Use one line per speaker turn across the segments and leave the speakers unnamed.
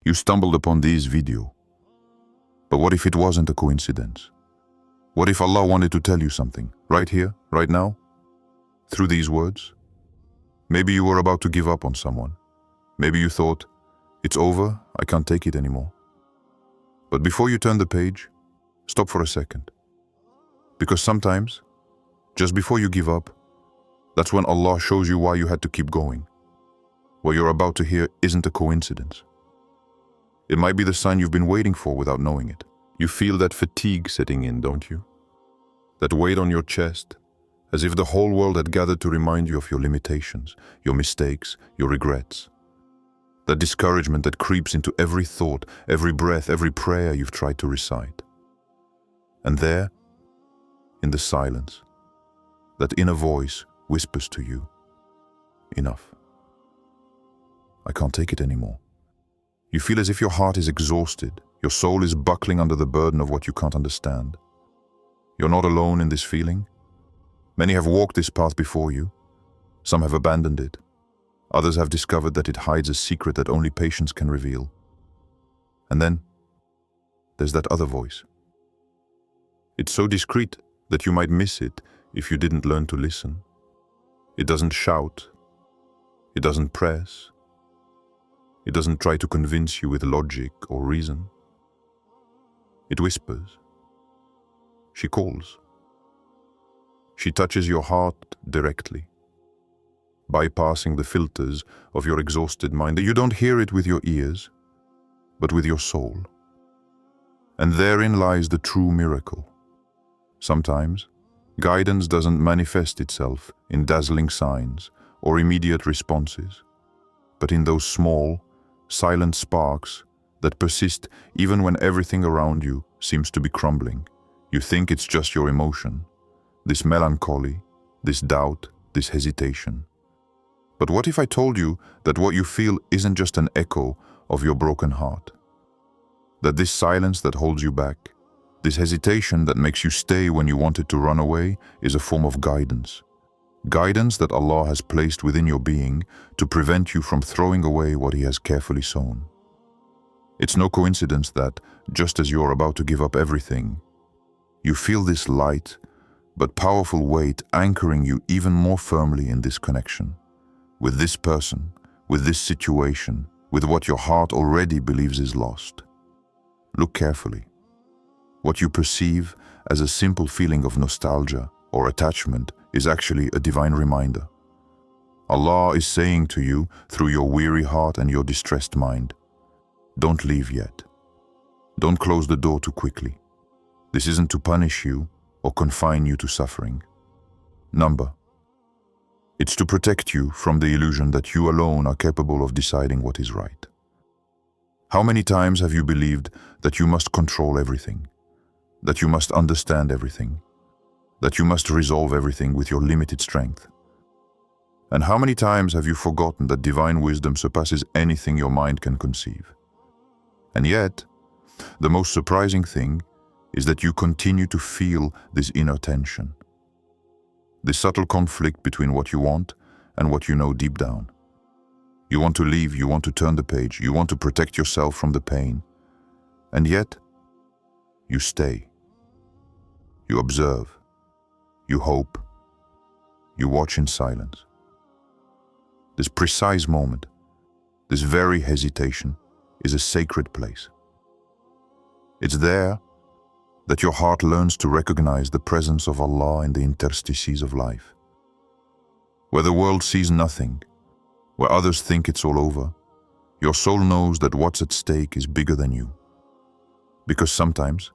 You stumbled upon this video. But what if it wasn't a coincidence? What if Allah wanted to tell you something, right here, right now? Through these words? Maybe you were about to give up on someone. Maybe you thought, it's over, I can't take it anymore. But before you turn the page, stop for a second. Because sometimes, just before you give up, that's when Allah shows you why you had to keep going. What you're about to hear isn't a coincidence. It might be the sign you've been waiting for without knowing it. You feel that fatigue setting in, don't you? That weight on your chest, as if the whole world had gathered to remind you of your limitations, your mistakes, your regrets. That discouragement that creeps into every thought, every breath, every prayer you've tried to recite. And there, in the silence, that inner voice whispers to you, enough. I can't take it anymore. You feel as if your heart is exhausted, your soul is buckling under the burden of what you can't understand. You're not alone in this feeling. Many have walked this path before you. Some have abandoned it. Others have discovered that it hides a secret that only patience can reveal. And then, there's that other voice. It's so discreet that you might miss it if you didn't learn to listen. It doesn't shout. It doesn't press. It doesn't try to convince you with logic or reason. It whispers. She calls. She touches your heart directly, bypassing the filters of your exhausted mind. You don't hear it with your ears, but with your soul. And therein lies the true miracle. Sometimes, guidance doesn't manifest itself in dazzling signs or immediate responses, but in those small, silent sparks that persist even when everything around you seems to be crumbling. You think it's just your emotion, this melancholy, this doubt, this hesitation. But what if I told you that what you feel isn't just an echo of your broken heart? That this silence that holds you back, this hesitation that makes you stay when you wanted to run away, is a form of guidance. Guidance that Allah has placed within your being to prevent you from throwing away what He has carefully sown. It's no coincidence that, just as you're about to give up everything, you feel this light but powerful weight anchoring you even more firmly in this connection, with this person, with this situation, with what your heart already believes is lost. Look carefully. What you perceive as a simple feeling of nostalgia or attachment is actually a divine reminder. Allah is saying to you through your weary heart and your distressed mind, don't leave yet. Don't close the door too quickly. This isn't to punish you or confine you to suffering. Number, it's to protect you from the illusion that you alone are capable of deciding what is right. How many times have you believed that you must control everything, that you must understand everything, that you must resolve everything with your limited strength? And how many times have you forgotten that divine wisdom surpasses anything your mind can conceive? And yet, the most surprising thing is that you continue to feel this inner tension, this subtle conflict between what you want and what you know deep down. You want to leave, you want to turn the page, you want to protect yourself from the pain, and yet, you stay. You observe, you hope, you watch in silence. This precise moment, this very hesitation, is a sacred place. It's there that your heart learns to recognize the presence of Allah in the interstices of life. Where the world sees nothing, where others think it's all over, your soul knows that what's at stake is bigger than you. Because sometimes,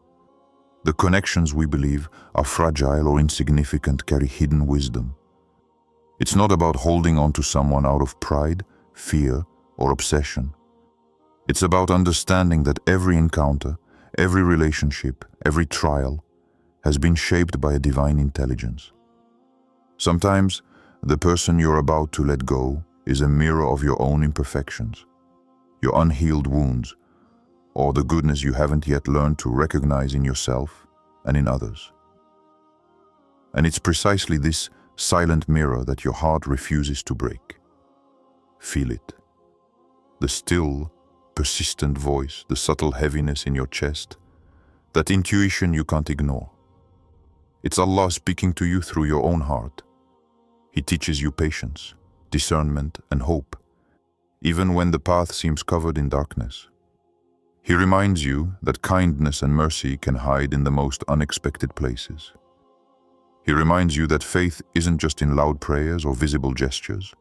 the connections we believe are fragile or insignificant carry hidden wisdom. It's not about holding on to someone out of pride, fear, or obsession. It's about understanding that every encounter, every relationship, every trial has been shaped by a divine intelligence. Sometimes, the person you're about to let go is a mirror of your own imperfections, your unhealed wounds, or the goodness you haven't yet learned to recognize in yourself and in others. And it's precisely this silent mirror that your heart refuses to break. Feel it. The still, persistent voice, the subtle heaviness in your chest, that intuition you can't ignore. It's Allah speaking to you through your own heart. He teaches you patience, discernment, and hope, even when the path seems covered in darkness. He reminds you that kindness and mercy can hide in the most unexpected places. He reminds you that faith isn't just in loud prayers or visible gestures,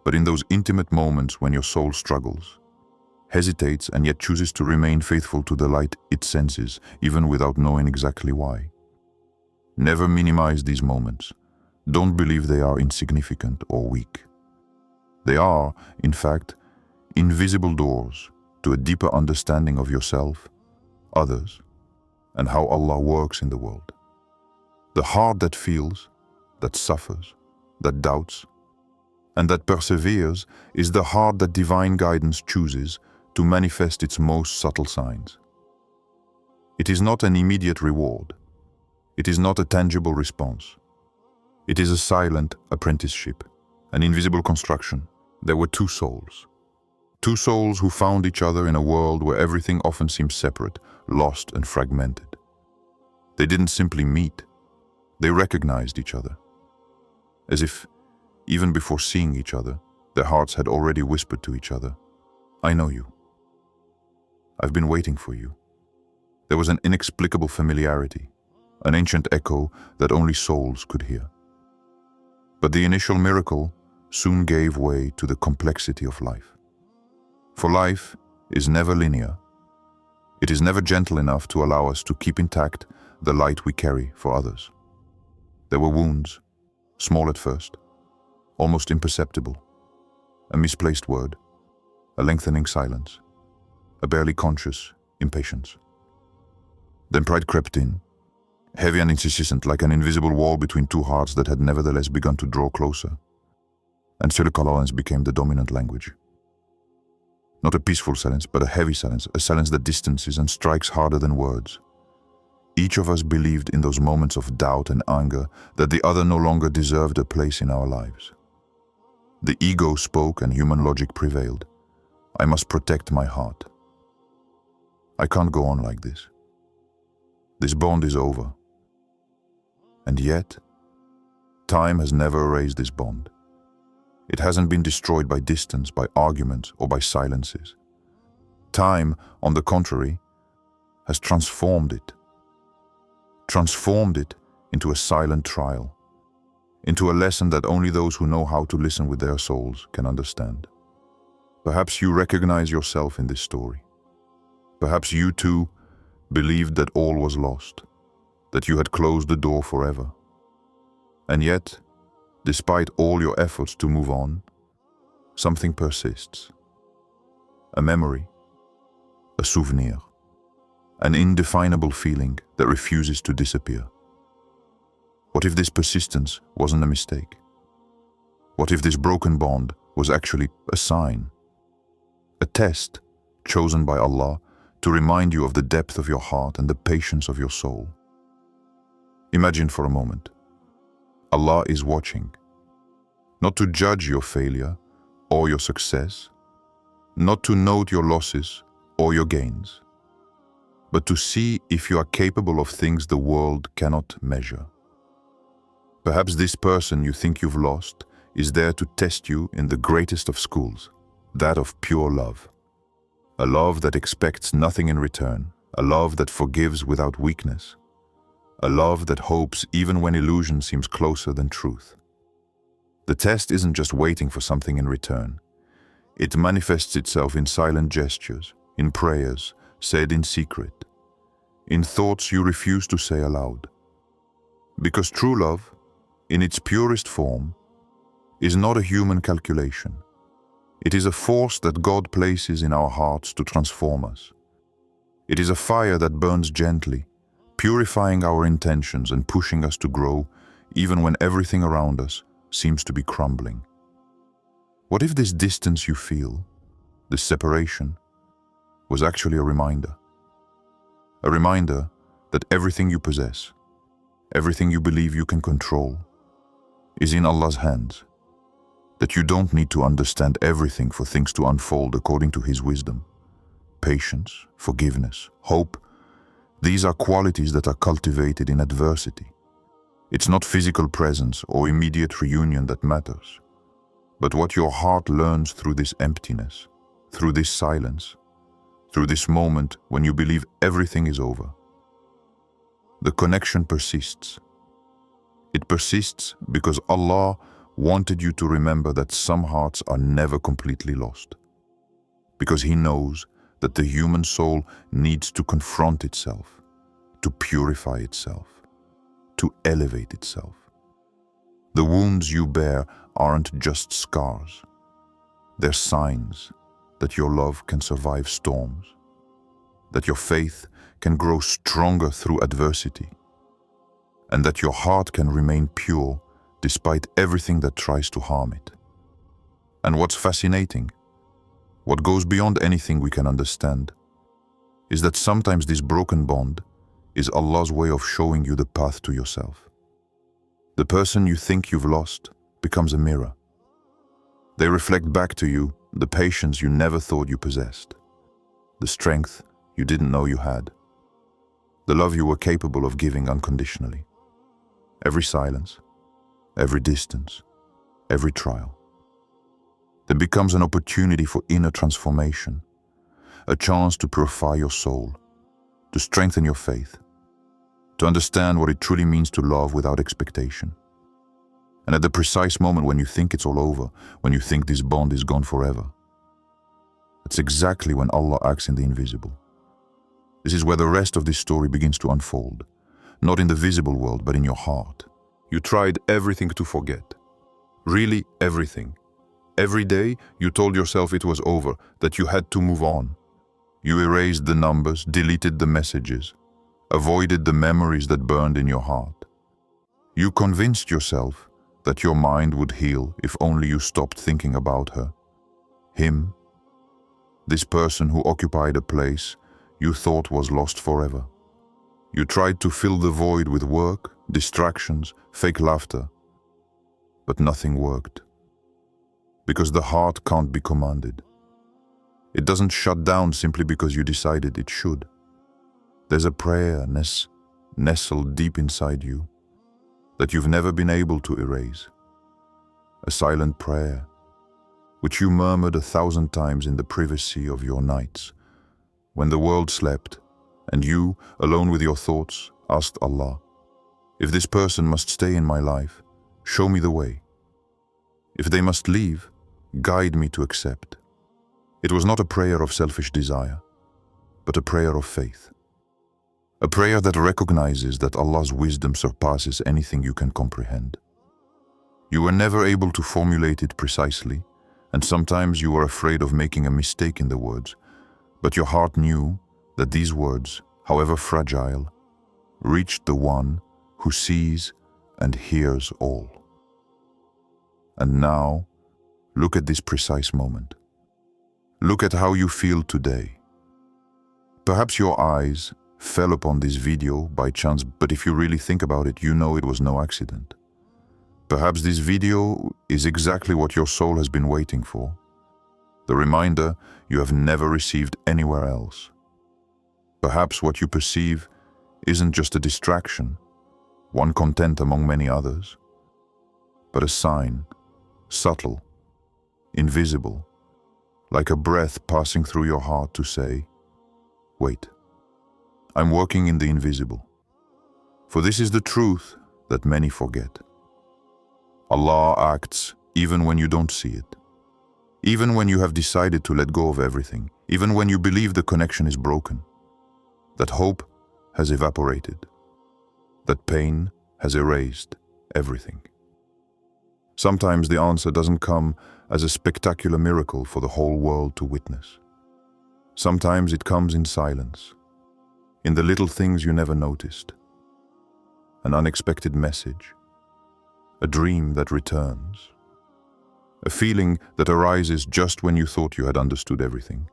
but in those intimate moments when your soul struggles, hesitates, and yet chooses to remain faithful to the light it senses, even without knowing exactly why. Never minimize these moments. Don't believe they are insignificant or weak. They are, in fact, invisible doors to a deeper understanding of yourself, others, and how Allah works in the world. The heart that feels, that suffers, that doubts, and that perseveres is the heart that divine guidance chooses to manifest its most subtle signs. It is not an immediate reward. It is not a tangible response. It is a silent apprenticeship, an invisible construction. There were two souls who found each other in a world where everything often seems separate, lost, and fragmented. They didn't simply meet, they recognized each other, as if, even before seeing each other, their hearts had already whispered to each other, "I know you. I've been waiting for you." There was an inexplicable familiarity, an ancient echo that only souls could hear. But the initial miracle soon gave way to the complexity of life. For life is never linear. It is never gentle enough to allow us to keep intact the light we carry for others. There were wounds, small at first, almost imperceptible, a misplaced word, a lengthening silence, a barely conscious impatience. Then pride crept in, heavy and insistent, like an invisible wall between two hearts that had nevertheless begun to draw closer. And silence became the dominant language. Not a peaceful silence, but a heavy silence, a silence that distances and strikes harder than words. Each of us believed in those moments of doubt and anger that the other no longer deserved a place in our lives. The ego spoke and human logic prevailed. I must protect my heart. I can't go on like this. This bond is over. And yet, time has never erased this bond. It hasn't been destroyed by distance, by arguments, or by silences. Time, on the contrary, has transformed it into a silent trial, into a lesson that only those who know how to listen with their souls can understand. Perhaps you recognize yourself in this story. Perhaps you too believed that all was lost, that you had closed the door forever. And yet, despite all your efforts to move on, something persists. A memory, a souvenir, an indefinable feeling that refuses to disappear. What if this persistence wasn't a mistake? What if this broken bond was actually a sign? A test chosen by Allah to remind you of the depth of your heart and the patience of your soul. Imagine for a moment, Allah is watching, not to judge your failure or your success, not to note your losses or your gains, but to see if you are capable of things the world cannot measure. Perhaps this person you think you've lost is there to test you in the greatest of schools, that of pure love. A love that expects nothing in return, a love that forgives without weakness, a love that hopes even when illusion seems closer than truth. The test isn't just waiting for something in return. It manifests itself in silent gestures, in prayers said in secret, in thoughts you refuse to say aloud. Because true love, in its purest form, is not a human calculation. It is a force that God places in our hearts to transform us. It is a fire that burns gently, purifying our intentions and pushing us to grow even when everything around us seems to be crumbling. What if this distance you feel, this separation, was actually a reminder? A reminder that everything you possess, everything you believe you can control, is in Allah's hands. That you don't need to understand everything for things to unfold according to His wisdom. patience, forgiveness, hope. These are qualities that are cultivated in adversity. It's not physical presence or immediate reunion that matters, but what your heart learns through this emptiness, through this silence, through this moment when you believe everything is over. The connection persists. It persists because Allah wanted you to remember that some hearts are never completely lost. Because He knows that the human soul needs to confront itself, to purify itself, to elevate itself. The wounds you bear aren't just scars. They're signs that your love can survive storms, that your faith can grow stronger through adversity, and that your heart can remain pure despite everything that tries to harm it. And what's fascinating, what goes beyond anything we can understand, is that sometimes this broken bond is Allah's way of showing you the path to yourself. The person you think you've lost becomes a mirror. They reflect back to you the patience you never thought you possessed, the strength you didn't know you had, the love you were capable of giving unconditionally. Every silence, every distance, every trial, then becomes an opportunity for inner transformation, a chance to purify your soul, to strengthen your faith, to understand what it truly means to love without expectation. And at the precise moment when you think it's all over, when you think this bond is gone forever, that's exactly when Allah acts in the invisible. This is where the rest of this story begins to unfold, not in the visible world, but in your heart. You tried everything to forget, really everything. Every day you told yourself it was over, that you had to move on. You erased the numbers, deleted the messages, avoided the memories that burned in your heart. You convinced yourself that your mind would heal if only you stopped thinking about her, him, this person who occupied a place you thought was lost forever. You tried to fill the void with work, distractions, fake laughter, but nothing worked. Because the heart can't be commanded. It doesn't shut down simply because you decided it should. There's a prayer nestled deep inside you that you've never been able to erase. A silent prayer, which you murmured 1,000 times in the privacy of your nights, when the world slept, and you, alone with your thoughts, asked Allah, if this person must stay in my life, show me the way. If they must leave, guide me to accept. It was not a prayer of selfish desire, but a prayer of faith. A prayer that recognizes that Allah's wisdom surpasses anything you can comprehend. You were never able to formulate it precisely, and sometimes you were afraid of making a mistake in the words, but your heart knew that these words, however fragile, reached the one who sees and hears all. And now, look at this precise moment. Look at how you feel today. Perhaps your eyes fell upon this video by chance, but if you really think about it, you know it was no accident. Perhaps this video is exactly what your soul has been waiting for. The reminder you have never received anywhere else. Perhaps what you perceive isn't just a distraction, one content among many others, but a sign, subtle, invisible, like a breath passing through your heart to say, wait, I'm working in the invisible. For this is the truth that many forget. Allah acts even when you don't see it. Even when you have decided to let go of everything, even when you believe the connection is broken, that hope has evaporated, that pain has erased everything. Sometimes the answer doesn't come as a spectacular miracle for the whole world to witness. Sometimes it comes in silence, in the little things you never noticed. An unexpected message, a dream that returns, a feeling that arises just when you thought you had understood everything.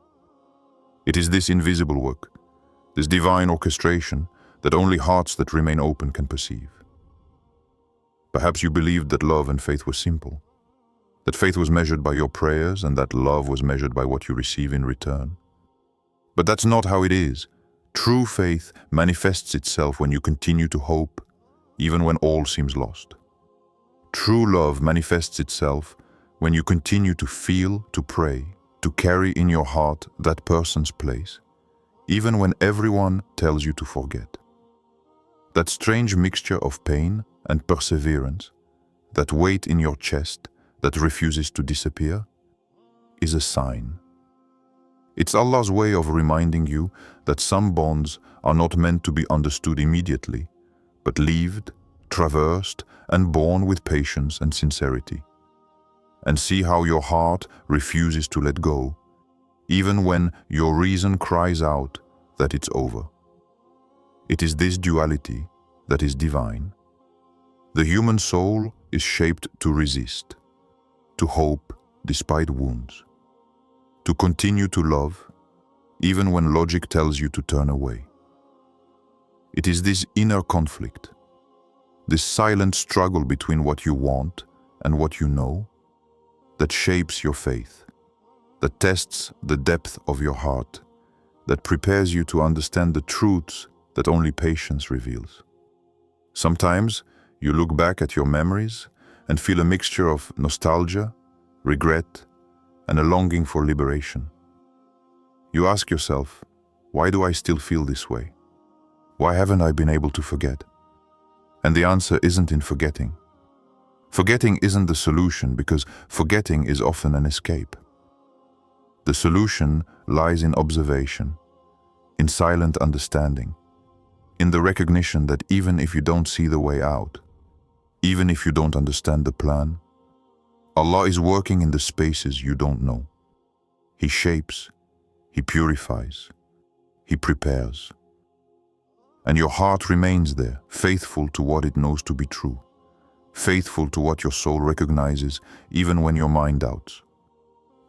It is this invisible work, this divine orchestration, that only hearts that remain open can perceive. Perhaps you believed that love and faith were simple, that faith was measured by your prayers and that love was measured by what you receive in return. But that's not how it is. True faith manifests itself when you continue to hope, even when all seems lost. True love manifests itself when you continue to feel, to pray, to carry in your heart that person's place, even when everyone tells you to forget. That strange mixture of pain and perseverance, that weight in your chest that refuses to disappear, is a sign. It's Allah's way of reminding you that some bonds are not meant to be understood immediately, but lived, traversed, and borne with patience and sincerity. And see how your heart refuses to let go, even when your reason cries out that it's over. It is this duality that is divine. The human soul is shaped to resist, to hope despite wounds, to continue to love even when logic tells you to turn away. It is this inner conflict, this silent struggle between what you want and what you know, that shapes your faith, that tests the depth of your heart, that prepares you to understand the truths that only patience reveals. Sometimes you look back at your memories and feel a mixture of nostalgia, regret, and a longing for liberation. You ask yourself, why do I still feel this way? Why haven't I been able to forget? And the answer isn't in forgetting. Forgetting isn't the solution, because forgetting is often an escape. The solution lies in observation, in silent understanding, in the recognition that even if you don't see the way out, even if you don't understand the plan, Allah is working in the spaces you don't know. He shapes, He purifies, He prepares. And your heart remains there, faithful to what it knows to be true, faithful to what your soul recognizes even when your mind doubts.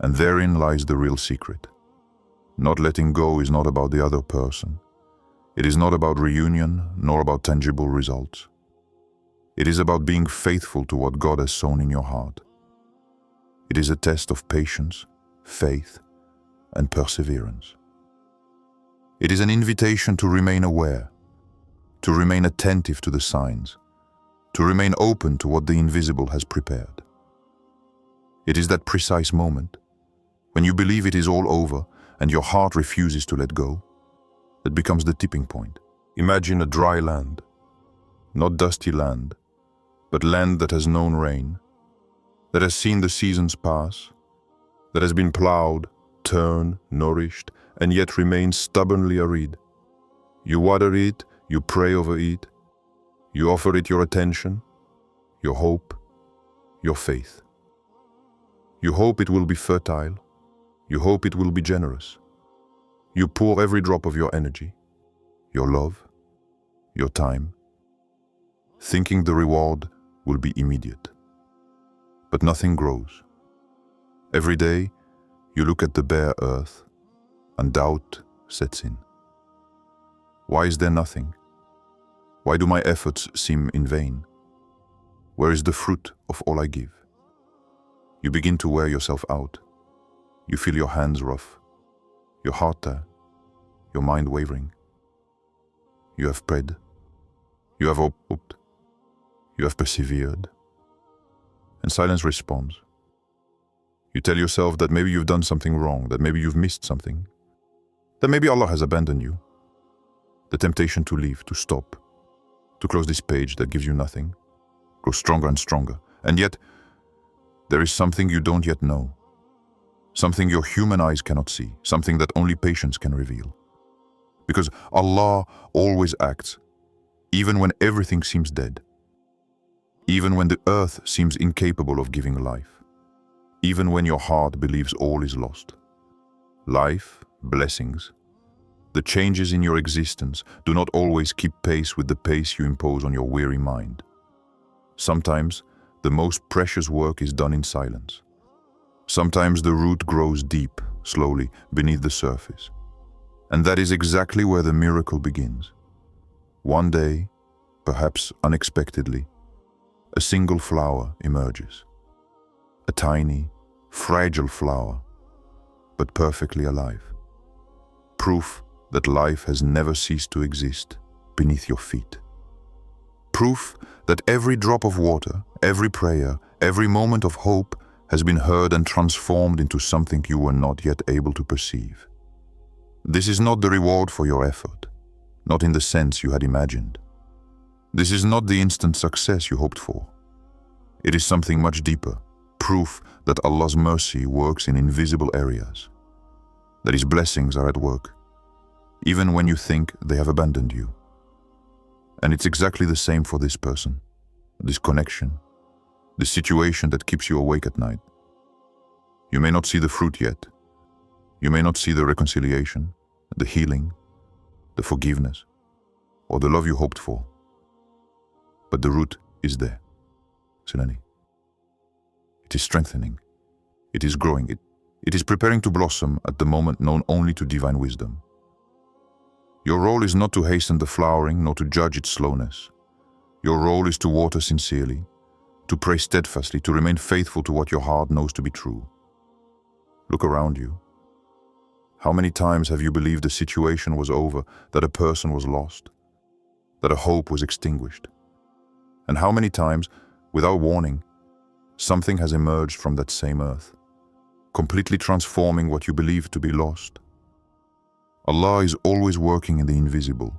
And therein lies the real secret. Not letting go is not about the other person. It is not about reunion, nor about tangible results. It is about being faithful to what God has sown in your heart. It is a test of patience, faith, and perseverance. It is an invitation to remain aware, to remain attentive to the signs, to remain open to what the invisible has prepared. It is that precise moment, when you believe it is all over and your heart refuses to let go, that becomes the tipping point. Imagine a dry land, not dusty land, but land that has known rain, that has seen the seasons pass, that has been plowed, turned, nourished, and yet remains stubbornly arid. You water it, you pray over it, you offer it your attention, your hope, your faith. You hope it will be fertile, you hope it will be generous. You pour every drop of your energy, your love, your time, thinking the reward will be immediate. But nothing grows. Every day, you look at the bare earth, and doubt sets in. Why is there nothing? Why do my efforts seem in vain? Where is the fruit of all I give? You begin to wear yourself out. You feel your hands rough, your heart tired, your mind wavering. You have prayed, you have hoped, you have persevered, and silence responds. You tell yourself that maybe you've done something wrong, that maybe you've missed something, that maybe Allah has abandoned you. The temptation to leave, to stop, to close this page that gives you nothing, grows stronger and stronger. And yet, there is something you don't yet know, something your human eyes cannot see, something that only patience can reveal. Because Allah always acts, even when everything seems dead, even when the earth seems incapable of giving life, even when your heart believes all is lost. Life, blessings, the changes in your existence do not always keep pace with the pace you impose on your weary mind. Sometimes, the most precious work is done in silence. Sometimes the root grows deep, slowly, beneath the surface. And that is exactly where the miracle begins. One day, perhaps unexpectedly, a single flower emerges. A tiny, fragile flower, but perfectly alive. Proof that life has never ceased to exist beneath your feet. Proof that every drop of water, every prayer, every moment of hope has been heard and transformed into something you were not yet able to perceive. This is not the reward for your effort, not in the sense you had imagined. This is not the instant success you hoped for. It is something much deeper, proof that Allah's mercy works in invisible areas, that His blessings are at work, even when you think they have abandoned you. And it's exactly the same for this person, this connection, the situation that keeps you awake at night. You may not see the fruit yet. You may not see the reconciliation, the healing, the forgiveness, or the love you hoped for. But the root is there, Silani. It is strengthening. It is growing. It is preparing to blossom at the moment known only to divine wisdom. Your role is not to hasten the flowering, nor to judge its slowness. Your role is to water sincerely, to pray steadfastly, to remain faithful to what your heart knows to be true. Look around you. How many times have you believed the situation was over, that a person was lost, that a hope was extinguished? And how many times, without warning, something has emerged from that same earth, completely transforming what you believed to be lost? Allah is always working in the invisible.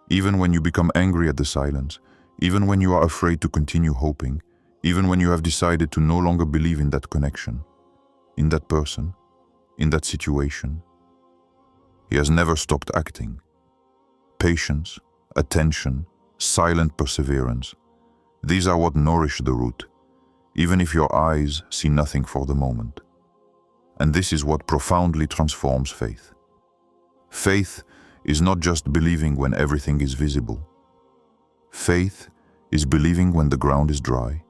Even when you become angry at the silence, even when you are afraid to continue hoping, even when you have decided to no longer believe in that connection, in that person, in that situation, He has never stopped acting. Patience, attention, silent perseverance, these are what nourish the root, even if your eyes see nothing for the moment. And this is what profoundly transforms faith. Faith is not just believing when everything is visible. Faith is believing when the ground is dry,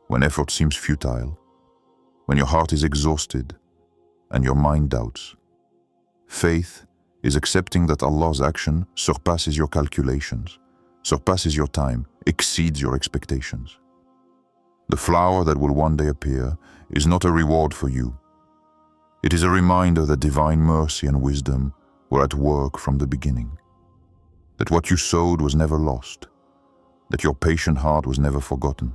when effort seems futile, when your heart is exhausted and your mind doubts. Faith is accepting that Allah's action surpasses your calculations, surpasses your time, exceeds your expectations. The flower that will one day appear is not a reward for you. It is a reminder that divine mercy and wisdom were at work from the beginning, that what you sowed was never lost, that your patient heart was never forgotten.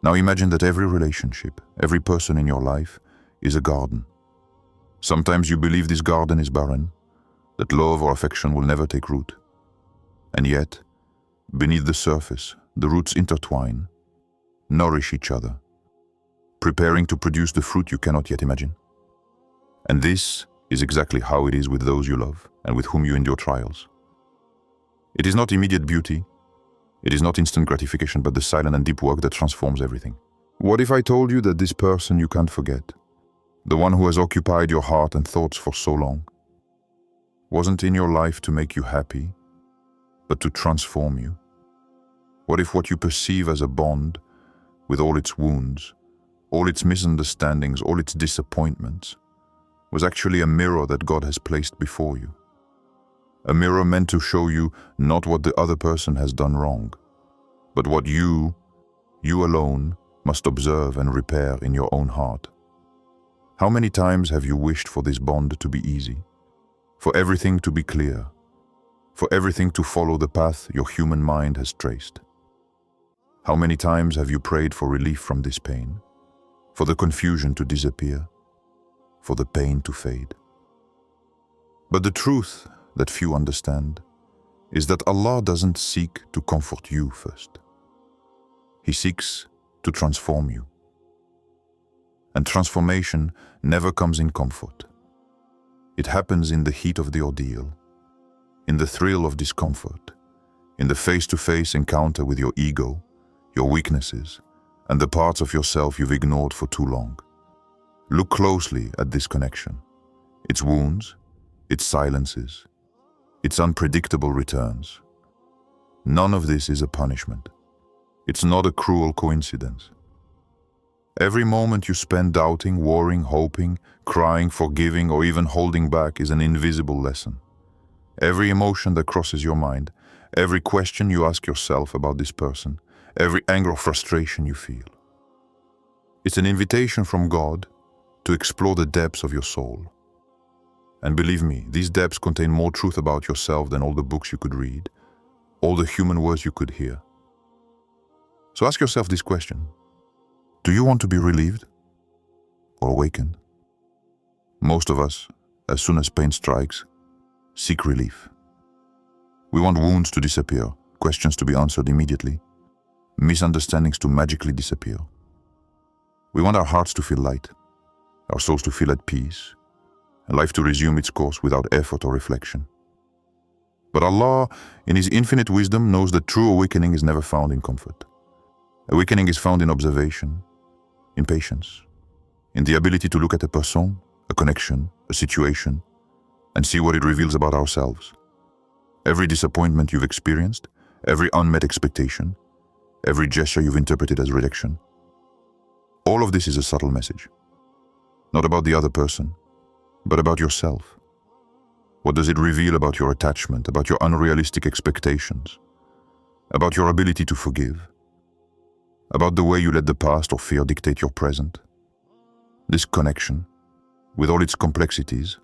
Now imagine that every relationship, every person in your life is a garden. Sometimes you believe this garden is barren, that love or affection will never take root. And yet, beneath the surface, the roots intertwine, nourish each other, preparing to produce the fruit you cannot yet imagine. And this is exactly how it is with those you love and with whom you endure trials. It is not immediate beauty, it is not instant gratification, but the silent and deep work that transforms everything. What if I told you that this person you can't forget, the one who has occupied your heart and thoughts for so long, wasn't in your life to make you happy, but to transform you? What if what you perceive as a bond, with all its wounds, all its misunderstandings, all its disappointments, was actually a mirror that God has placed before you? A mirror meant to show you not what the other person has done wrong, but what you alone, must observe and repair in your own heart. How many times have you wished for this bond to be easy, for everything to be clear, for everything to follow the path your human mind has traced? How many times have you prayed for relief from this pain, for the confusion to disappear, for the pain to fade? But the truth that few understand is that Allah doesn't seek to comfort you first. He seeks to transform you. And transformation never comes in comfort. It happens in the heat of the ordeal, in the thrill of discomfort, in the face-to-face encounter with your ego, your weaknesses, and the parts of yourself you've ignored for too long. Look closely at this connection, its wounds, its silences, its unpredictable returns. None of this is a punishment. It's not a cruel coincidence. Every moment you spend doubting, worrying, hoping, crying, forgiving, or even holding back is an invisible lesson. Every emotion that crosses your mind, every question you ask yourself about this person, every anger or frustration you feel. It's an invitation from God to explore the depths of your soul. And believe me, these depths contain more truth about yourself than all the books you could read, all the human words you could hear. So ask yourself this question: do you want to be relieved or awakened? Most of us, as soon as pain strikes, seek relief. We want wounds to disappear, questions to be answered immediately, misunderstandings to magically disappear. We want our hearts to feel light, our souls to feel at peace, and life to resume its course without effort or reflection. But Allah, in His infinite wisdom, knows that true awakening is never found in comfort. Awakening is found in observation, in patience, in the ability to look at a person, a connection, a situation, and see what it reveals about ourselves. Every disappointment you've experienced, every unmet expectation, every gesture you've interpreted as rejection, all of this is a subtle message. Not about the other person, but about yourself. What does it reveal about your attachment, about your unrealistic expectations, about your ability to forgive, about the way you let the past or fear dictate your present? This connection, with all its complexities,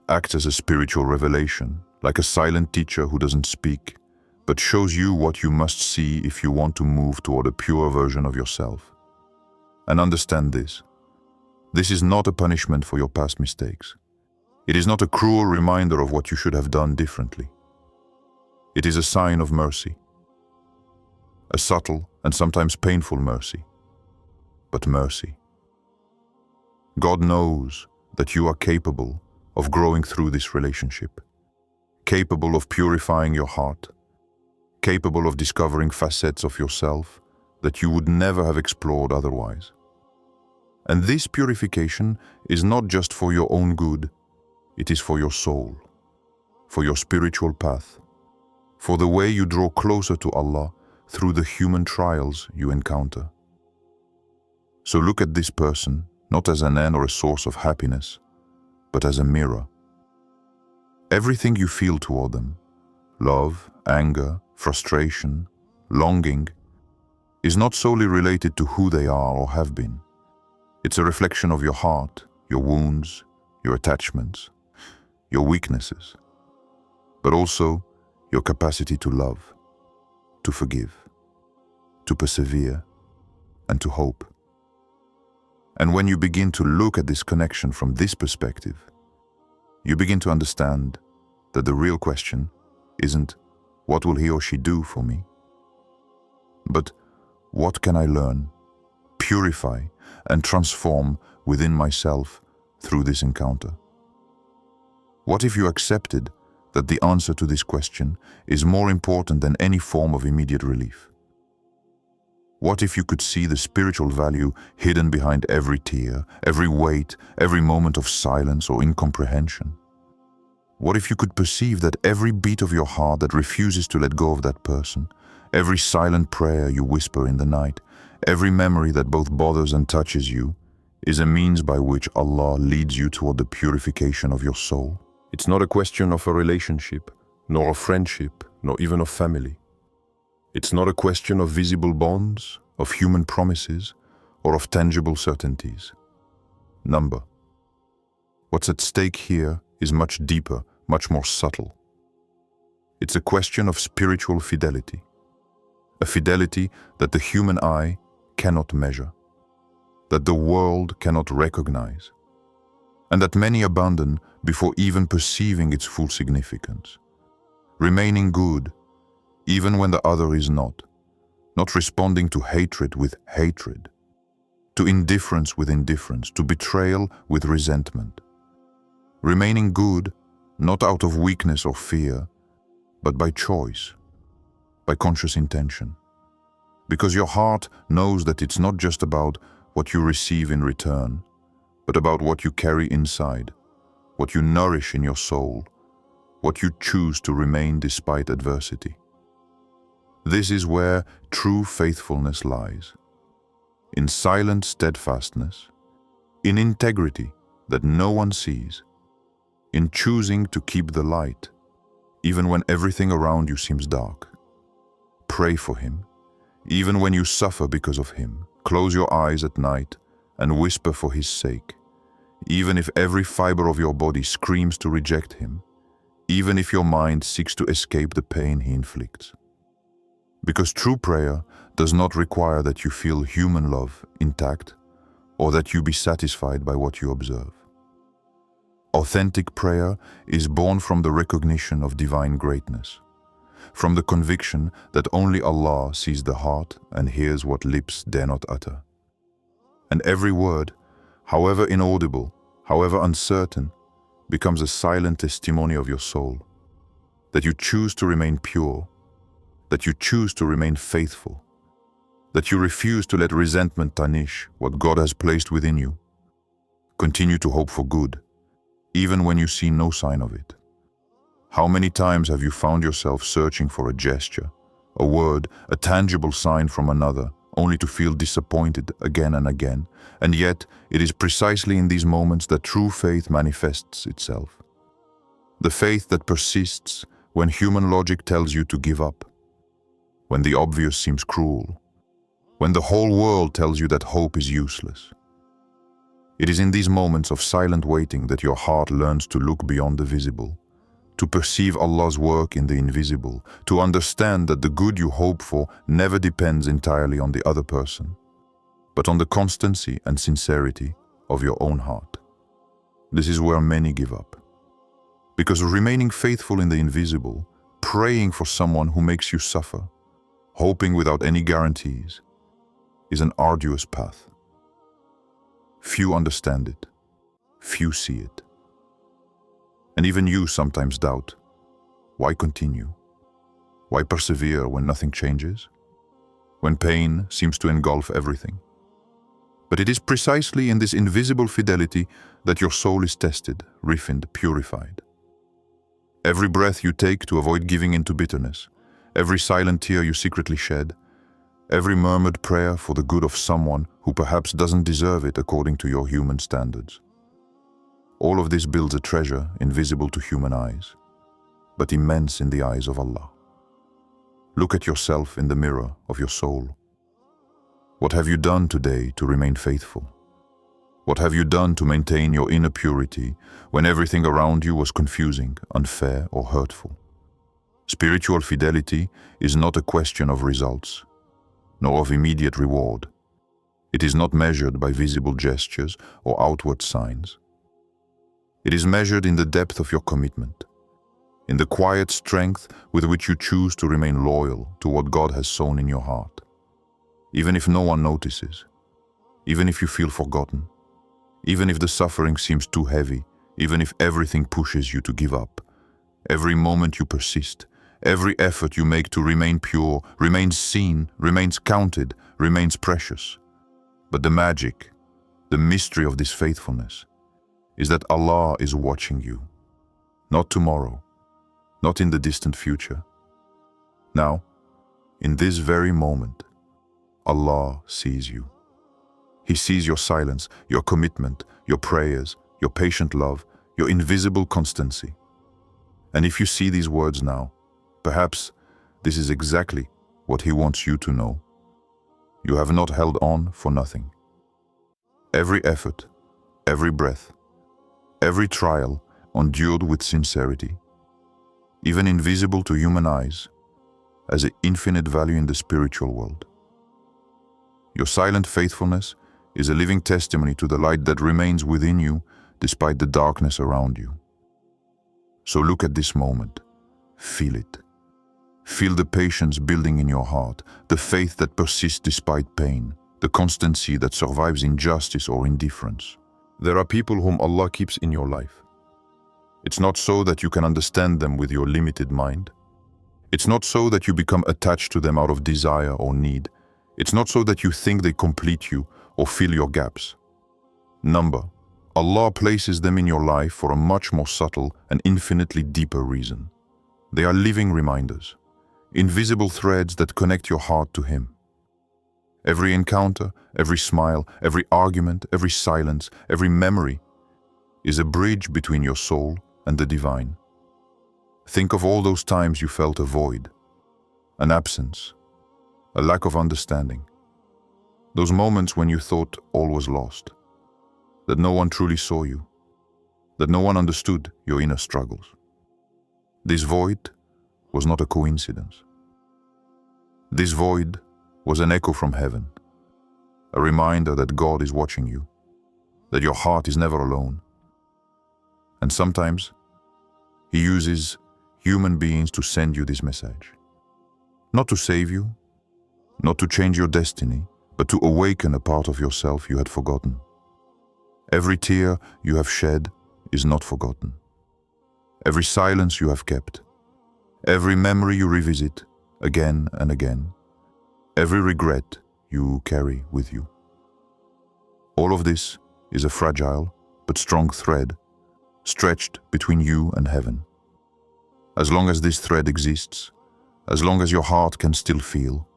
acts as a spiritual revelation, like a silent teacher who doesn't speak, but shows you what you must see if you want to move toward a pure version of yourself. And understand this. This is not a punishment for your past mistakes. It is not a cruel reminder of what you should have done differently. It is a sign of mercy. A subtle and sometimes painful mercy, but mercy. God knows that you are capable of growing through this relationship, capable of purifying your heart, capable of discovering facets of yourself that you would never have explored otherwise. And this purification is not just for your own good, it is for your soul, for your spiritual path, for the way you draw closer to Allah through the human trials you encounter. So look at this person not as an end or a source of happiness, but as a mirror. Everything you feel toward them, love, anger, frustration, longing, is not solely related to who they are or have been. It's a reflection of your heart, your wounds, your attachments, your weaknesses, but also your capacity to love, to forgive, to persevere, and to hope. And when you begin to look at this connection from this perspective, you begin to understand that the real question isn't what will he or she do for me, but what can I learn, purify, and transform within myself through this encounter? What if you accepted that the answer to this question is more important than any form of immediate relief? What if you could see the spiritual value hidden behind every tear, every weight, every moment of silence or incomprehension? What if you could perceive that every beat of your heart that refuses to let go of that person, every silent prayer you whisper in the night, every memory that both bothers and touches you, is a means by which Allah leads you toward the purification of your soul? It's not a question of a relationship, nor of friendship, nor even of family. It's not a question of visible bonds, of human promises, or of tangible certainties. Number. What's at stake here is much deeper, much more subtle. It's a question of spiritual fidelity, a fidelity that the human eye cannot measure, that the world cannot recognize, and that many abandon before even perceiving its full significance. Remaining good, even when the other is not responding to hatred with hatred, to indifference with indifference, to betrayal with resentment. Remaining good, not out of weakness or fear, but by choice, by conscious intention. Because your heart knows that it's not just about what you receive in return, but about what you carry inside, what you nourish in your soul, what you choose to remain despite adversity. This is where true faithfulness lies, in silent steadfastness, in integrity that no one sees, in choosing to keep the light, even when everything around you seems dark. Pray for him, even when you suffer because of him. Close your eyes at night and whisper for his sake, even if every fiber of your body screams to reject him, even if your mind seeks to escape the pain he inflicts. Because true prayer does not require that you feel human love intact or that you be satisfied by what you observe. Authentic prayer is born from the recognition of divine greatness, from the conviction that only Allah sees the heart and hears what lips dare not utter. And every word, however inaudible, however uncertain, becomes a silent testimony of your soul, that you choose to remain pure, that you choose to remain faithful, that you refuse to let resentment tarnish what God has placed within you. Continue to hope for good, even when you see no sign of it. How many times have you found yourself searching for a gesture, a word, a tangible sign from another, only to feel disappointed again and again? And yet, it is precisely in these moments that true faith manifests itself. The faith that persists when human logic tells you to give up, when the obvious seems cruel, when the whole world tells you that hope is useless. It is in these moments of silent waiting that your heart learns to look beyond the visible, to perceive Allah's work in the invisible, to understand that the good you hope for never depends entirely on the other person, but on the constancy and sincerity of your own heart. This is where many give up. Because remaining faithful in the invisible, praying for someone who makes you suffer, hoping without any guarantees, is an arduous path. Few understand it, few see it. And even you sometimes doubt, why continue? Why persevere when nothing changes? When pain seems to engulf everything? But it is precisely in this invisible fidelity that your soul is tested, refined, purified. Every breath you take to avoid giving in to bitterness, every silent tear you secretly shed, every murmured prayer for the good of someone who perhaps doesn't deserve it according to your human standards. All of this builds a treasure invisible to human eyes, but immense in the eyes of Allah. Look at yourself in the mirror of your soul. What have you done today to remain faithful? What have you done to maintain your inner purity when everything around you was confusing, unfair, or hurtful? Spiritual fidelity is not a question of results, nor of immediate reward. It is not measured by visible gestures or outward signs. It is measured in the depth of your commitment, in the quiet strength with which you choose to remain loyal to what God has sown in your heart. Even if no one notices, even if you feel forgotten, even if the suffering seems too heavy, even if everything pushes you to give up, every moment you persist, every effort you make to remain pure, remains seen, remains counted, remains precious. But the magic, the mystery of this faithfulness, is that Allah is watching you. Not tomorrow, not in the distant future. Now, in this very moment, Allah sees you. He sees your silence, your commitment, your prayers, your patient love, your invisible constancy. And if you see these words now, perhaps this is exactly what He wants you to know. You have not held on for nothing. Every effort, every breath, every trial endured with sincerity, even invisible to human eyes, has an infinite value in the spiritual world. Your silent faithfulness is a living testimony to the light that remains within you despite the darkness around you. So look at this moment, feel it. Feel the patience building in your heart, the faith that persists despite pain, the constancy that survives injustice or indifference. There are people whom Allah keeps in your life. It's not so that you can understand them with your limited mind. It's not so that you become attached to them out of desire or need. It's not so that you think they complete you or fill your gaps. Number, Allah places them in your life for a much more subtle and infinitely deeper reason. They are living reminders, invisible threads that connect your heart to Him. Every encounter, every smile, every argument, every silence, every memory is a bridge between your soul and the divine. Think of all those times you felt a void, an absence, a lack of understanding. Those moments when you thought all was lost. that no one truly saw you, that no one understood your inner struggles. This void was not a coincidence. This void was an echo from heaven, a reminder that God is watching you, that your heart is never alone. And sometimes He uses human beings to send you this message. Not to save you, not to change your destiny, but to awaken a part of yourself you had forgotten. Every tear you have shed is not forgotten. Every silence you have kept, every memory you revisit again and again, every regret you carry with you. All of this is a fragile but strong thread stretched between you and heaven. As long as this thread exists, as long as your heart can still feel,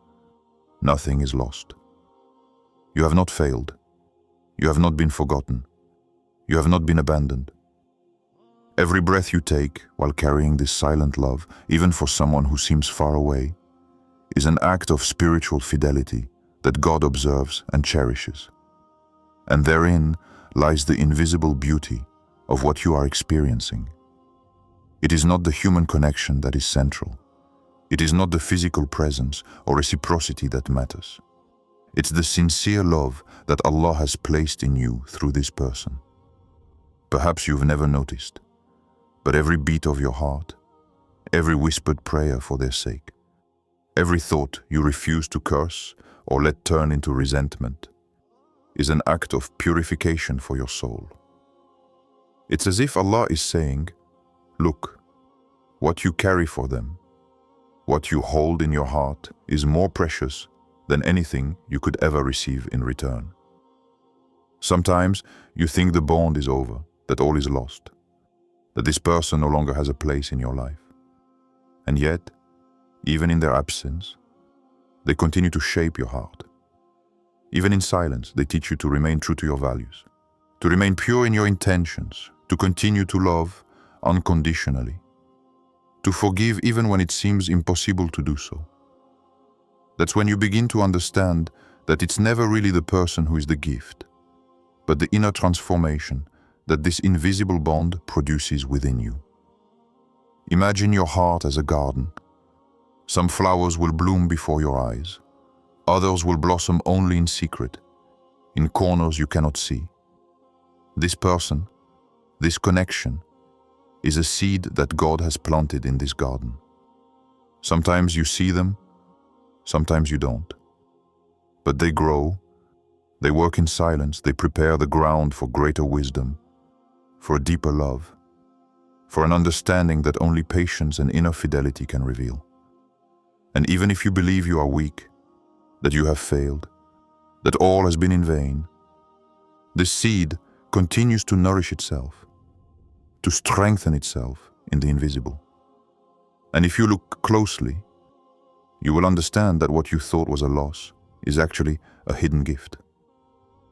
nothing is lost. You have not failed. You have not been forgotten. You have not been abandoned. Every breath you take while carrying this silent love, even for someone who seems far away, is an act of spiritual fidelity that God observes and cherishes. And therein lies the invisible beauty of what you are experiencing. It is not the human connection that is central. It is not the physical presence or reciprocity that matters. It's the sincere love that Allah has placed in you through this person. Perhaps you've never noticed, but every beat of your heart, every whispered prayer for their sake, every thought you refuse to curse or let turn into resentment, is an act of purification for your soul. It's as if Allah is saying, look, what you carry for them, what you hold in your heart is more precious than anything you could ever receive in return. Sometimes you think the bond is over, that all is lost, that this person no longer has a place in your life. And yet, even in their absence, they continue to shape your heart. Even in silence, they teach you to remain true to your values, to remain pure in your intentions, to continue to love unconditionally, to forgive even when it seems impossible to do so. That's when you begin to understand that it's never really the person who is the gift, but the inner transformation that this invisible bond produces within you. Imagine your heart as a garden. Some flowers will bloom before your eyes. Others will blossom only in secret, in corners you cannot see. This person, this connection, is a seed that God has planted in this garden. Sometimes you see them, sometimes you don't. But they grow, they work in silence, they prepare the ground for greater wisdom, for a deeper love, for an understanding that only patience and inner fidelity can reveal. And even if you believe you are weak, that you have failed, that all has been in vain, this seed continues to nourish itself, to strengthen itself in the invisible. And if you look closely, you will understand that what you thought was a loss is actually a hidden gift.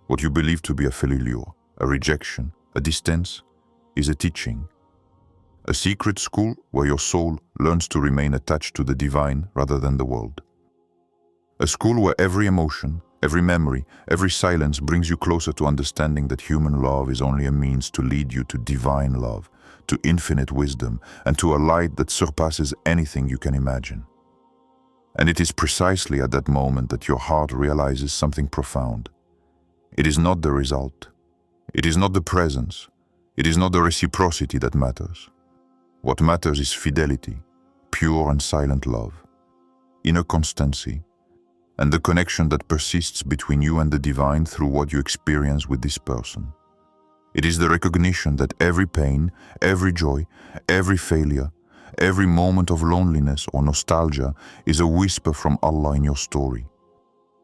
What you believe to be a failure, a rejection, a distance, is a teaching. A secret school where your soul learns to remain attached to the divine rather than the world. A school where every emotion, every memory, every silence brings you closer to understanding that human love is only a means to lead you to divine love, to infinite wisdom, and to a light that surpasses anything you can imagine. And it is precisely at that moment that your heart realizes something profound. It is not the result. It is not the presence. It is not the reciprocity that matters. What matters is fidelity, pure and silent love, inner constancy, and the connection that persists between you and the divine through what you experience with this person. It is the recognition that every pain, every joy, every failure, every moment of loneliness or nostalgia is a whisper from Allah in your story.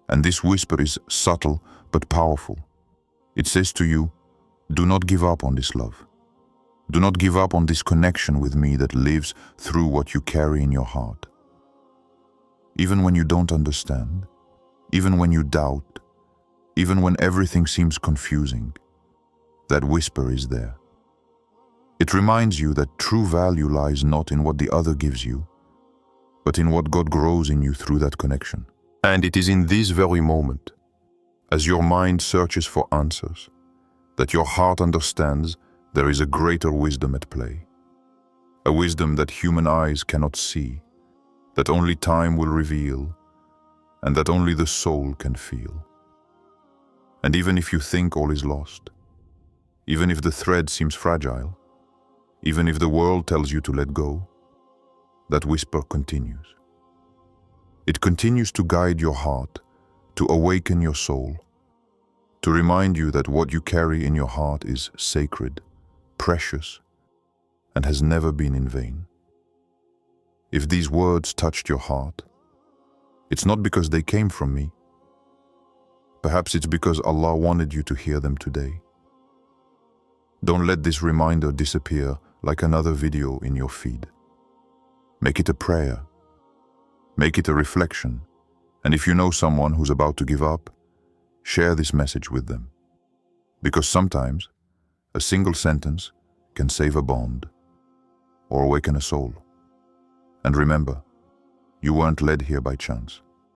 And this whisper is subtle but powerful. It says to you, do not give up on this love. Do not give up on this connection with me that lives through what you carry in your heart. Even when you don't understand, even when you doubt, even when everything seems confusing, that whisper is there. It reminds you that true value lies not in what the other gives you, but in what God grows in you through that connection. And it is in this very moment, as your mind searches for answers, that your heart understands there is a greater wisdom at play, a wisdom that human eyes cannot see, that only time will reveal, and that only the soul can feel. And even if you think all is lost, even if the thread seems fragile, even if the world tells you to let go, that whisper continues. It continues to guide your heart, to awaken your soul, to remind you that what you carry in your heart is sacred, precious, and has never been in vain. If these words touched your heart, it's not because they came from me. Perhaps it's because Allah wanted you to hear them today. Don't let this reminder disappear like another video in your feed. Make it a prayer. Make it a reflection. And if you know someone who's about to give up, share this message with them. Because sometimes a single sentence can save a bond or awaken a soul. And remember, you weren't led here by chance.